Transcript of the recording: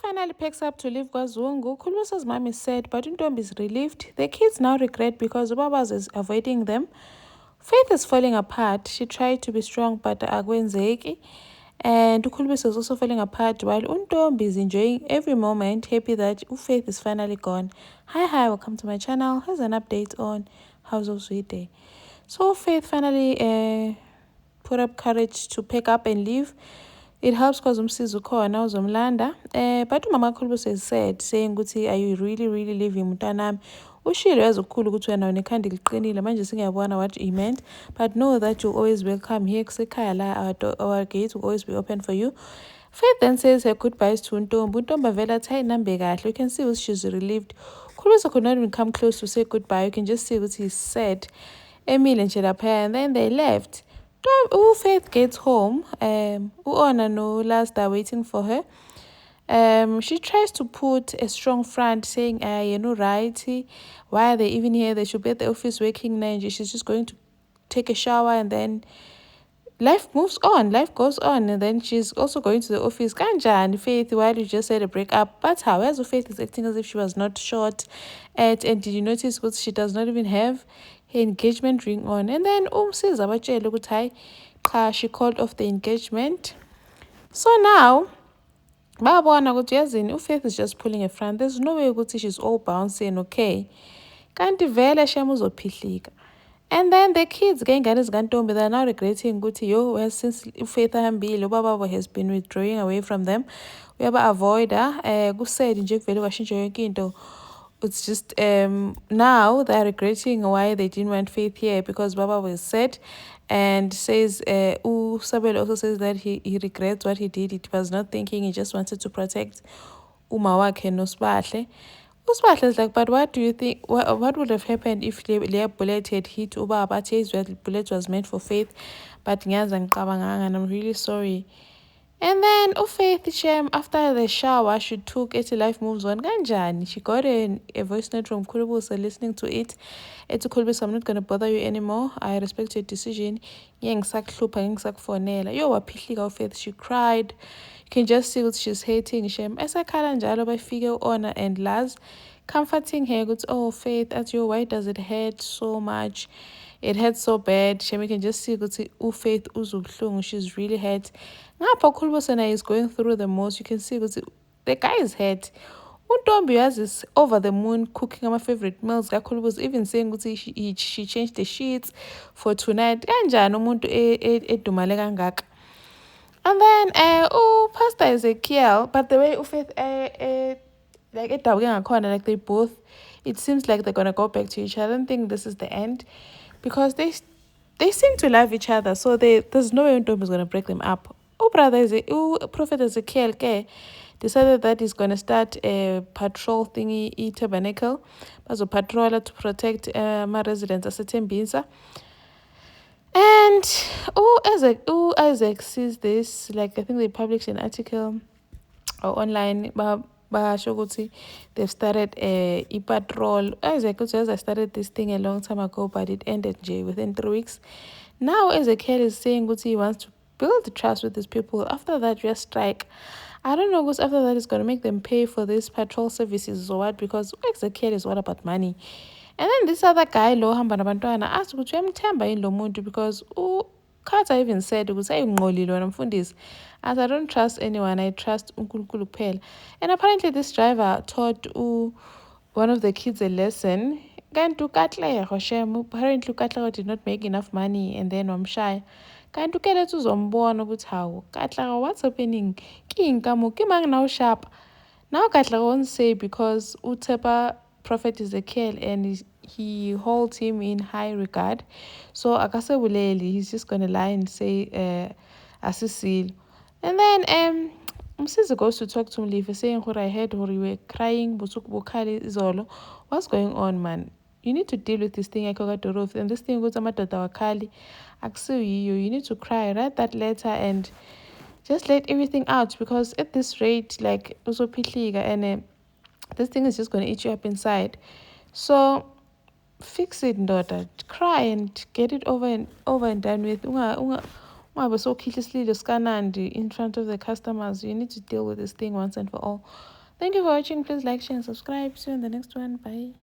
finally packs up to leave KwaZungu. Khulusa's mom is sad, but Untombi is relieved. The kids now regret because Ubabas is avoiding them. Faith is falling apart. She tried to be strong, but akwenzeki. And Ukhulubisa is also falling apart while Untombi is enjoying every moment, happy that Faith is finally gone. Hi, welcome to my channel. Here's an update on House of Zwide. So Faith finally put up courage to pick up and leave. It helps because umsizi ukhona uzomlanda. But umama Khulubusa is sad, saying ukuthi, are you really leaving mntanami? Ushilo yazi ukukhulu ukuthi wena unekhanda liqinile manje singiyabona what he meant, but know that you'll always welcome here kusekhaya la. Our gates will always be open for you. Faith then says her goodbyes to Untombi. Untombi vela athi nambe kahle. You can see she's relieved. Khulubusa could not even come close to say goodbye. You can just see he's sad. Emile and Chelaphaya, and then they left. Faith gets home. Uona no last are waiting for her. She tries to put a strong front, saying, you know, right, why are they even here? They should be at the office working now. She's just going to take a shower and then life moves on. Life goes on. And then she's also going to the office. Kanja and Faith, while you just said a breakup. But however, Faith is acting as if she was not shot at. And did you notice what she does not even have her engagement ring on? And then says abatshele ukuthi hayi she called off the engagement. So now babona ukuthi yazini Faith is just pulling a front. There's no way ukuthi she's all bouncing, okay? Kanti vele shem uzophihlika. And then the kids ngengane zikaNtombi, they're now regretting ukuthi well, since Faith ahambile ubaba has been withdrawing away from them. Uyaba avoid her. Kusedi nje kuvele kwashintsha yonke into. It's just now they're regretting why they didn't want Faith here because Baba was sad and says Sabelo also says that he regrets what he did. He was not thinking, he just wanted to protect Uma wakhe noSibahle. uSibahle is like, but what do you think, what would have happened if Leah bullet had hit Ubaba? The bullet was meant for Faith, but ngiyazi and I'm really sorry. And then Faith Shem, after the shower, she took it. Life moves on. Ganjani. She got a voice note from Khulubusa listening to it. It's Khulubusa, I'm not going to bother you anymore. I respect your decision. Faith. She cried. You can just see what she's hating. Shem. Esakhala njalo by figure honor and Laz. Comforting her. Goes, oh, Faith, at your why does it hurt so much? It hurts so bad. Shem, can just see Faith uzubuhlungu. She's really hurt. Ngapha Khulubusana is going through the most. You can see the guy is hurt. Untombi is over the moon cooking my favorite meals. Khulubusa even saying she changed the sheets for tonight. Kanjani umuntu edumale kangaka. And then Pastor Ezekiel, but the way Faith like they both, it seems like they're gonna go back to each other. I don't think this is the end because they seem to love each other, so there's no way Untombi is gonna break them up. Prophet Ezekiel decided that he's going to start a patrol thingy, tabernacle, as a patroller to protect my residents as a Tembinsa. And Isaac sees this, like I think they published an article or online they've started a patrol. Isaac started this thing a long time ago, but it ended within 3 weeks. Now Ezekiel is saying he wants to build trust with these people. After that, just strike. I don't know because after that it's going to make them pay for this patrol services or what, because Ezekiel is what about money. And then this other guy, Lo Hamba Nabantwana, asked Uyamthemba yini lo muntu, because Carter even said as I don't trust anyone, I trust uNkulunkulu kuphela. And apparently this driver taught one of the kids a lesson. Apparently Katlego did not make enough money and then wamshaya. Kanti ukelethu uzombona ukuthi hawu Katlego, what's happening? Kiyinkamu kimang now sharp. Now Katlego won't say because utepa Prophet Ezekiel and he holds him in high regard. So akasebuleli, he's just gonna lie and say asisile. And then Umsizi goes to talk to Mlife, saying I heard you were crying izolo. What's going on, man? You need to deal with this thing and this thing goes amadoda wakali. You need to cry, write that letter and just let everything out, because at this rate, like uzophihlika and this thing is just going to eat you up inside. So fix it, daughter. Cry and get it over and done with. Uma so khihlisilile skanandi in front of the customers, you need to deal with this thing once and for all. Thank you for watching. Please like, share, and subscribe. See you in the next one. Bye.